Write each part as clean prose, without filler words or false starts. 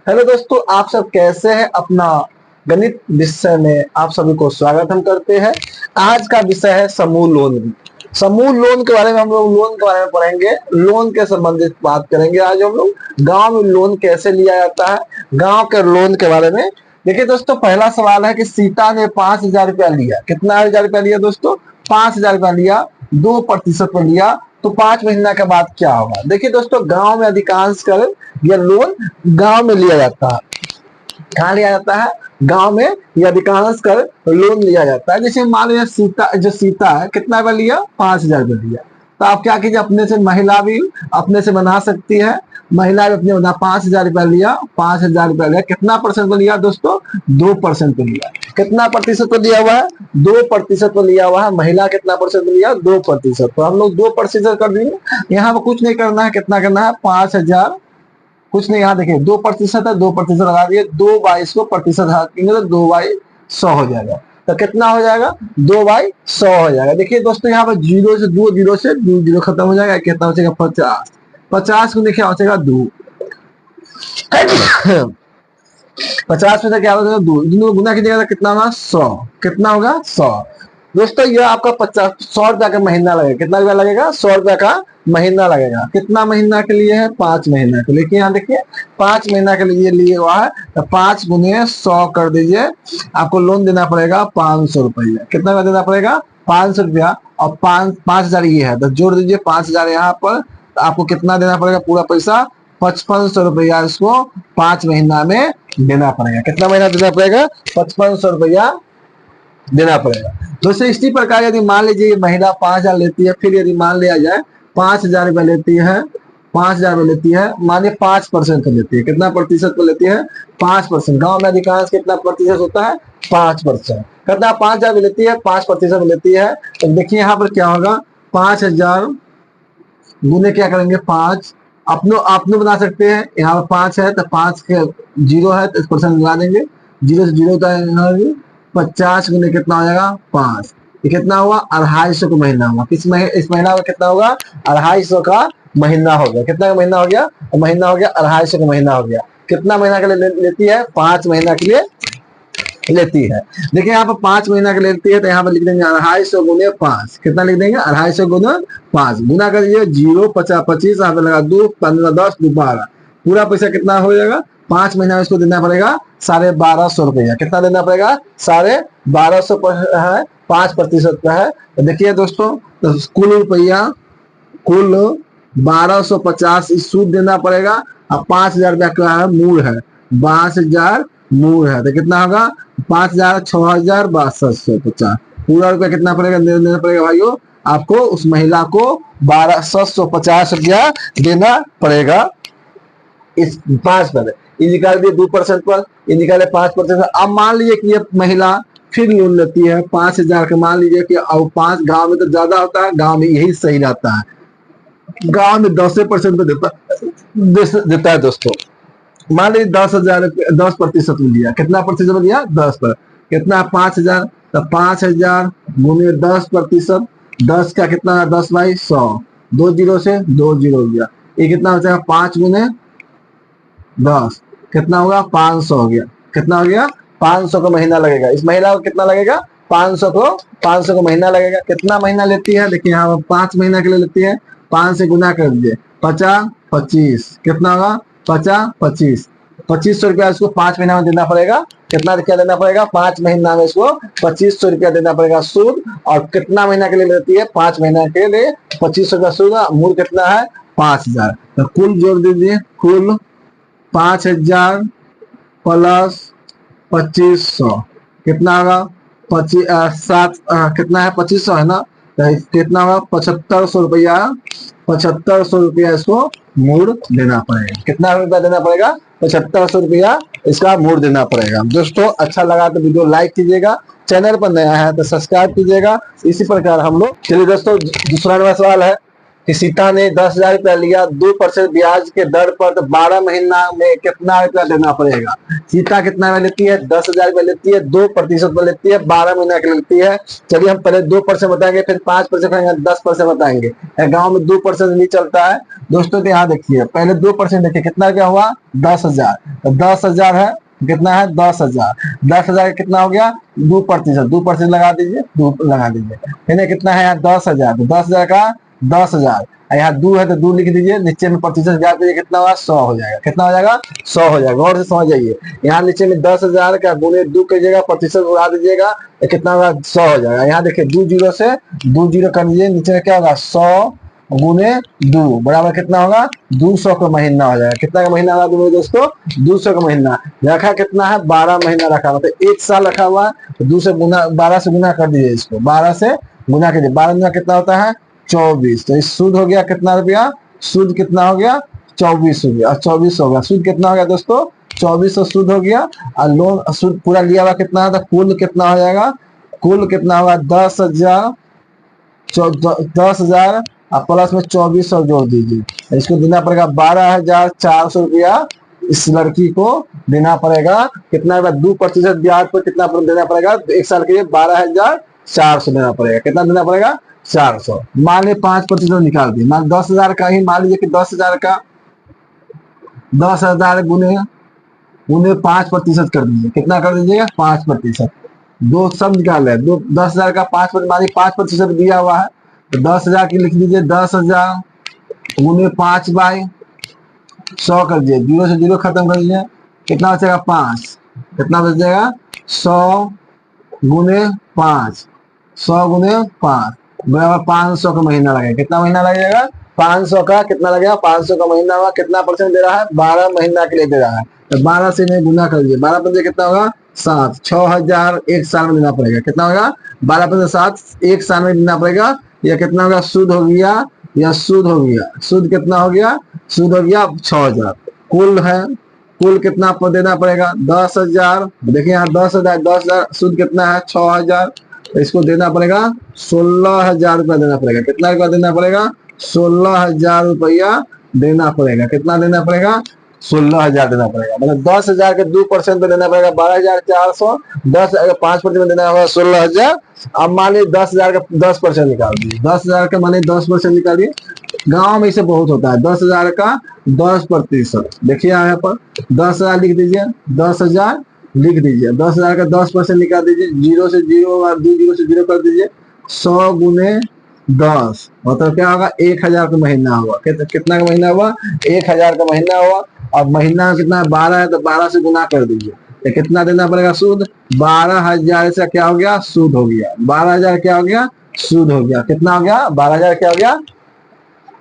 Hello दोस्तों, आप सब कैसे हैं। अपना गणित विषय में आप सभी को स्वागत हम करते हैं। आज का विषय है समूह लोन। समूह लोन के बारे में हम लोग लोन के बारे में पढ़ेंगे, लोन के संबंधित बात करेंगे। आज हम लोग गांव में लोन कैसे लिया जाता है, गांव के लोन के बारे में। देखिए दोस्तों, पहला सवाल है कि सीता ने 5,000 रुपया लिया। कितना हजार रुपया लिया दोस्तों? 5,000 रुपया लिया, 2% में लिया, तो 5 महीना के बाद क्या होगा? देखिए दोस्तों, गांव में अधिकांश कर यह लोन गांव में लिया जाता है। कहाँ लिया जाता है? गांव में यह अधिकांश कर लोन लिया जाता है। जैसे मान लीजिए सीता है, कितना रुपया लिया? 5,000 रुपया लिया। तो आप क्या कीजिए, अपने से महिला भी अपने से बना सकती है। महिला भी अपने बना 5,000 रुपया लिया, 5,000 रुपया लिया। कितना परसेंट पे लिया दोस्तों? 2% पे लिया। कितना प्रतिशत पे लिया हुआ है? 2% पे लिया हुआ है। महिला कितना परसेंट पे लिया? 2%। तो हम लोग 2% कर देंगे। यहाँ पर कुछ नहीं करना है। कितना करना है? 5,000। कुछ नहीं, यहाँ देखिए 2% है, 2% लगा दिए। 2/100 को प्रतिशत हटाएंगे तो 2/100 हो जाएगा। तो कितना हो जाएगा? 2/100 हो जाएगा। देखिए दोस्तों, यहाँ पर जीरो से दो जीरो खत्म हो जाएगा। कितना हो जाएगा? 50। 50 को देखिए हो जाएगा 2। 50 में से क्या होगा? 2 गुना कीजिएगा तो कितना होगा? 100। कितना होगा? 100। दोस्तों ये आपका 100 रुपया का महीना लगेगा। कितना रुपया लगेगा? 100 रुपया का महीना लगेगा। कितना महीना के लिए है? 5 महीना के लिए। यहाँ देखिए 5 महीना के लिए लिए हुआ है, तो 5 गुने 100 कर दीजिए। आपको लोन देना पड़ेगा 500 रुपया। कितना देना पड़ेगा? 500 रुपया। और 5,000 ये है, तो जोड़ दीजिए 5,000 यहाँ पर। तो आपको कितना देना पड़ेगा पूरा पैसा? 5500 रुपया इसको 5 महीना में देना पड़ेगा। कितना महीना देना पड़ेगा? 5500 रुपया देना पड़ेगा। दोस्तों इसी प्रकार यदि मान लीजिए ये महिला 5,000 लेती है, फिर यदि मान लिया जाए 5,000 रुपया लेती है, 5,000 रुपया लेती है, मानिए 5% लेती है। कितना प्रतिशत पे लेती है? 5%। गांव में अधिकांश कितना प्रतिशत होता है? 5%। कितना? 5,000 लेती है, 5% लेती है। तो देखिए यहाँ पर क्या होगा? 5,000 गुने क्या करेंगे? 5। अपने बना सकते हैं। यहाँ पर 5 है तो 5 के 0 है तो इस परसेंट लगा देंगे। 0 से 0 होता है। 50 गुने कितना हो जाएगा? 5। ये कितना हुआ? 250 का महीना हुआ। इस महीना में कितना होगा? 250 का महीना हो गया। कितना का महीना हो गया? महीना हो गया 250 का महीना हो गया। कितना महीना के लिए लेती है? 5 महीना के लिए लेती है। देखिए यहाँ पर 5 महीना के लेती है, तो यहाँ पर लिख देंगे 250 गुने 5। कितना लिख देंगे? 250 गुना 5। गुना कर दीजिए 0 50 25, यहाँ पे लगा 2 15 10 12। पूरा पैसा कितना हो जाएगा? 5 महीना में इसको देना पड़ेगा 1250 रुपया। कितना देना पड़ेगा? 1250 है, 5% का है। तो देखिए दोस्तों, तो कुल रुपया कुल 1250 सूद देना पड़ेगा। अब 5,000 रुपया क्या है? मूल है। 5,000 मूल है, तो कितना होगा? 5,000 6,000 6250। पूरा रुपया कितना पड़ेगा? देना पड़ेगा भाइयों आपको, उस महिला को 1250 रुपया देना पड़ेगा। इस 5 पर ये निकाल दिए 2% पर, ये निकाले 5%। अब मान लीजिए कि ये महिला फिर लोन लेती है 5,000 का। मान लीजिए कि अब 5, गांव में तो ज्यादा होता है, गांव में यही सही रहता है। गांव में 10% पे देता है दोस्तों। मान लीजिए 10,000 10% में लिया। कितना प्रतिशत में लिया? 10 पर। कितना? 5,000। तो 5,000 गुने 10%। 10 का कितना है? 10/100। 2 जीरो से 2 जीरो हो गया। ये कितना हो जाएगा? 5 गुने 10 कितना होगा? 500 हो गया। कितना हो गया? 500 का महीना लगेगा। इस महिला को कितना लगेगा? 500 को महीना लगेगा। कितना महीना लेती है? देखिए यहाँ 5 महीना के लिए लेती है। 5 से गुना कर दीजिए। 50 25 कितना होगा? 50 25 2500 रुपया इसको 5 महीना में देना पड़ेगा। कितना क्या देना पड़ेगा? 5 महीना में इसको 2500 रुपया देना पड़ेगा सूद। और कितना महीना के लिए लेती है? 5 महीना के लिए 2500 का सूद। मूल कितना है? 5,000। तो कुल जोड़ दीजिए। कुल 5,000 प्लस 2500 कितना होगा? 7 कितना है? 2500 है ना? तो कितना होगा? 7,500 रुपया। 7,500 रुपया इसको मूड देना पड़ेगा। कितना रुपया देना पड़ेगा? 7,500 रुपया इसका मूड देना पड़ेगा। दोस्तों अच्छा लगा तो वीडियो लाइक कीजिएगा, चैनल पर नया है तो सब्सक्राइब कीजिएगा। इसी प्रकार हम लोग चलिए दोस्तों, दूसरा नंबर सवाल है कि सीता ने 10,000 रुपया लिया 2% ब्याज के दर पर, तो 12 महीना में कितना रुपया देना पड़ेगा। सीता कितना रुपया लेती है, 10,000 रुपया लेती है, 2% पर लेती है, 12 महीना के लेती है। चलिए हम पहले 2% बताएंगे, फिर 5% बताएंगे, 10% बताएंगे। गाँव में 2% नहीं चलता है दोस्तों। तो यहाँ देखिए पहले 2% देखिए कितना रुपया हुआ, 10,000। तो 10,000 है, कितना है 10,000। 10,000 कितना हो गया, 2%, 2% लगा दीजिए, 2 लगा दीजिए। कितना है यहाँ 10,000, तो 10,000 का 10,000, यहाँ 2 है तो 2 लिख दीजिए, नीचे में प्रतिशत ज्ञात कीजिए, कितना होगा 100 हो जाएगा। कितना हो जाएगा 100 हो जाएगा। गौर से समझ जाइए, यहाँ नीचे में 10,000 का गुने 2 कीजिएगा, प्रतिशत उड़ा दीजिएगा, तो कितना होगा 100 हो जाएगा। यहाँ देखिए 2 जीरो से 2 जीरो कर दीजिए, नीचे में क्या होगा 100 गुने 2 बराबर कितना होगा 200 का महीना हो जाएगा। कितना का महीना होगा मेरे दोस्तों, 200 का महीना। रखा कितना है 12 महीना रखा हुआ, तो 1 साल रखा हुआ है, तो 2 से गुना 12 से गुना कर दीजिए इसको, 12 से गुना कीजिए। 12 गुना कितना होता है 24। तो इस सूद हो गया कितना रुपया, सूद कितना हो गया 24 हो गया, 24 हो गया। सूद कितना हो गया दोस्तों 2400 सूद हो गया। और लोन सूद पूरा लिया हुआ कितना था, कुल कितना हो जाएगा, कुल कितना होगा 10,000, 10,000 आप प्लस में 2400 जोड़ दीजिए। इसको देना पड़ेगा 12,400 रुपया इस लड़की को देना पड़ेगा। कितना 2% ब्याज पर कितना देना पड़ेगा, 1 साल के लिए 12,400 देना पड़ेगा। कितना देना पड़ेगा 400। मान लीजिए 5% निकाल दिए, मान 10,000 का ही मान लीजिए कि 10,000 का 10,000 गुने 5% कर दीजिए। कितना कर दीजिएगा 5%। दो सब निकाल रहे हैं, 10,000 का 5%, मान लीजिए 5% दिया हुआ है, तो 10,000 की लिख दीजिए 10,000 गुने 5/100 कर दीजिए, 0 से 0 खत्म कर दीजिए, कितना बचेगा 5। कितना बचेगा 100 गुने 5, 100 गुने 5 बराबर 500 का महीना लगेगा। कितना महीना लगेगा 500 का, कितना लगेगा 500 का महीना हुआ। कितना परसेंट दे रहा है 12 महीना के लिए दे रहा है, तो 12 से नहीं गुना कर दीजिए, 12% कितना होगा 7, 6,000 1 साल में देना पड़ेगा। कितना होगा 12% 7 1 साल में देना पड़ेगा। यह कितना होगा सूद हो गया, या सूद हो गया, सूद कितना हो गया, सूद हो गया 6,000। कुल है, कुल कितना आपको देना पड़ेगा 10,000। देखिए यहाँ 10,000, 10,000 सूद कितना है 6,000, तो इसको देना पड़ेगा 16,000 रुपया देना पड़ेगा। कितना रुपया देना पड़ेगा 16,000 रुपया देना पड़ेगा। कितना देना पड़ेगा 16,000 देना पड़ेगा। मतलब 10,000 के 2% पे देना पड़ेगा 12,400, 10,000 का 5% में देना होगा 16,000। अब मान लीजिए 10,000 का 10% निकाल दिए, 10,000 का मान लीजिए 10% निकालिए। गांव में इसे बहुत होता है 10,000 का 10%। देखिए यहाँ पर 10,000 लिख दीजिए, 10,000 लिख दीजिए, 10,000 का 10% निकाल दीजिए, 0 से 0 और 2 0 से 0 कर दीजिए, 100 गुने 10 मतलब क्या होगा 1,000 का महीना हुआ। कितना का महीना हुआ 1,000 का महीना हुआ। अब महीना कितना 12 है, तो 12 से गुना कर दीजिए, तो कितना देना पड़ेगा सूद 12,000 से क्या हो गया सूद हो गया, 12,000 क्या हो गया सूद हो गया। कितना हो गया 12,000 क्या हो गया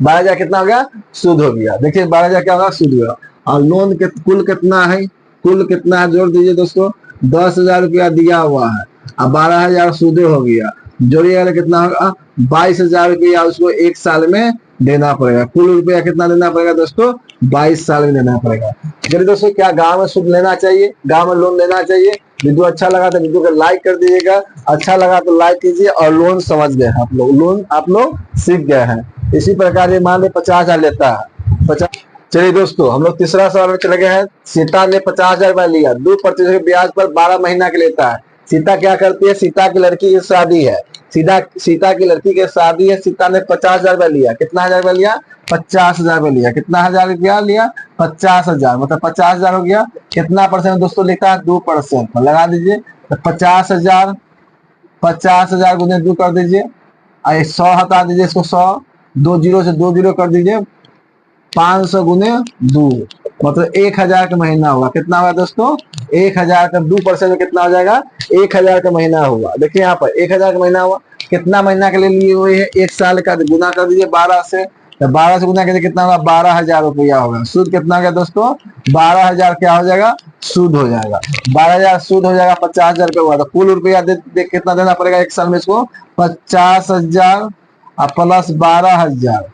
12,000 कितना हो गया सूद हो गया। देखिए 12,000 क्या होगा सूद हुआ। और लोन के कुल कितना है, कुल कितना है जोड़ दीजिए दोस्तों, 10,000 रुपया दिया हुआ है, अब 12,000 सूदे हो गया, जोड़िएगा कितना होगा 22,000 रुपया उसको 1 साल में देना पड़ेगा। कुल रुपया कितना देना पड़ेगा दोस्तों 22 साल में देना पड़ेगा। चलिए दोस्तों क्या गांव में सूद लेना चाहिए, गांव में लोन लेना चाहिए। वीडियो अच्छा लगा तो वीडियो को लाइक कर दीजिएगा, अच्छा लगा तो लाइक कीजिए। और लोन समझ गए आप लोग, लोन आप लोग सीख गए हैं। इसी प्रकार ये मान ली 50,000 लेता है 50। चलिए दोस्तों हम लोग तीसरा सवाल में चले गए हैं। सीता ने 50,000 रुपया लिया, 2% ब्याज पर 12 महीना के लेता है। सीता क्या करती है, सीता की लड़की की शादी है, सीता की लड़की की शादी है। सीता ने 50,000 रुपया लिया, कितना हजार रुपया लिया 50,000 रुपया लिया। कितना हजार रुपया लिया 50,000, मतलब 50,000 हो गया। कितना परसेंट दोस्तों लिखा है 2% लगा दीजिए, तो 50,000 50,000 गुने 2 कर दीजिए, 100 हटा दीजिए, इसको 100 2 जीरो से 2 जीरो कर दीजिए, 500 गुने 2 मतलब 1,000 का महीना हुआ। कितना हुआ दोस्तों 1,000 का 2% में कितना हो जाएगा 1,000 का महीना हुआ। देखिए यहाँ पर 1,000 का महीना हुआ, कितना महीना के लिए लिए हुए है 1 साल का, गुना कर दीजिए 12 से, तो 12 से गुना कीजिए कितना होगा 12,000 रुपया होगा। सूद कितना हो गया दोस्तों 12,000 क्या हो जाएगा सूद हो जाएगा, 12,000 सूद हो जाएगा, 50,000 रुपया हुआ। तो कुल रुपया कितना देना पड़ेगा 1 साल में इसको 50,000 प्लस 12,000,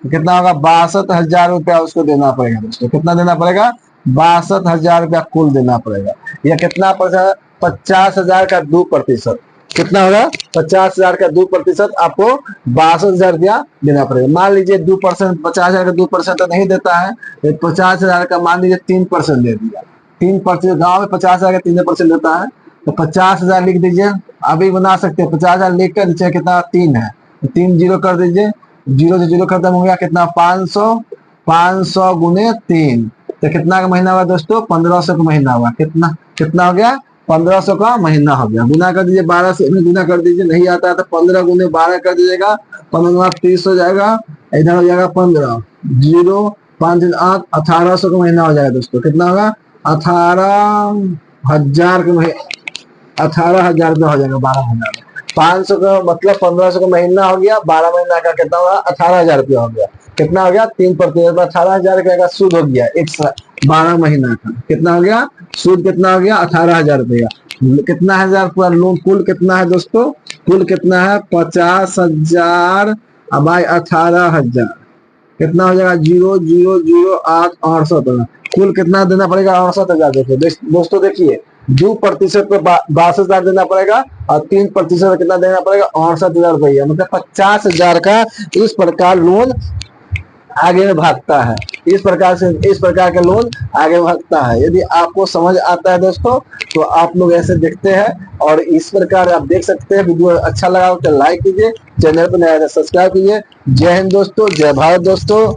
कितना होगा 62,000 रुपया उसको देना पड़ेगा दोस्तों। कितना देना पड़ेगा 62,000 रुपया कुल देना पड़ेगा। यह कितना परसेंट 50,000 का 2%, कितना होगा 50,000 का 2% आपको 62,000 रुपया देना पड़ेगा। मान लीजिए 2%, 50,000 का 2% तो नहीं देता है, 50,000 का मान लीजिए 3% दे दिया। 3% गाँव में 50,000 का 3% देता है, तो 50,000 लिख दीजिए। अभी बना सकते हैं 50,000 लिख कर, नीचे कितना 3 है, 3 जीरो कर दीजिए, जीरो से जीरो खत्म हो गया, कितना 500, 500 गुने 3, तो कितना का महीना हुआ दोस्तों 1500 का महीना हुआ। कितना कितना हो गया 1500 का महीना हो गया। गुना कर दीजिए, 12 से गुना कर दीजिए, नहीं आता है तो 15 गुने 12 कर दीजिएगा, 15 हो जाएगा, इधर हो जाएगा 15, 0 5 8, 1800 का महीना हो जाएगा दोस्तों। कितना होगा 18,000 का महीना, 18,000 रुपया हो जाएगा 12 महीना में। 500 का मतलब 1500 का महीना हो गया, 12 महीना का कितना होगा 18,000 रुपया हो गया। कितना हो गया 3% 18,000 रुपया का सूद हो गया 12 महीना का। कितना हो गया सूद, कितना हो गया 18,000 रुपया। कितना हजार पूरा लोन कुल कितना है दोस्तों, कुल कितना है 50,000 बाई 18,000, कितना हो जाएगा 0,008 कुल कितना देना पड़ेगा 68,000। देखिए दोस्तों, देखिए 2% पे 62,000 देना पड़ेगा और 3% कितना देना पड़ेगा 68,000 रुपया, मतलब 50,000 का इस प्रकार लोन आगे में भागता है। इस प्रकार से इस प्रकार का लोन आगे भागता है। यदि आपको समझ आता है दोस्तों तो आप लोग ऐसे देखते हैं और इस प्रकार आप देख सकते हैं। वीडियो अच्छा लगा तो लाइक कीजिए, चैनल पर नया सब्सक्राइब कीजिए। जय हिंद दोस्तों, जय भारत दोस्तों।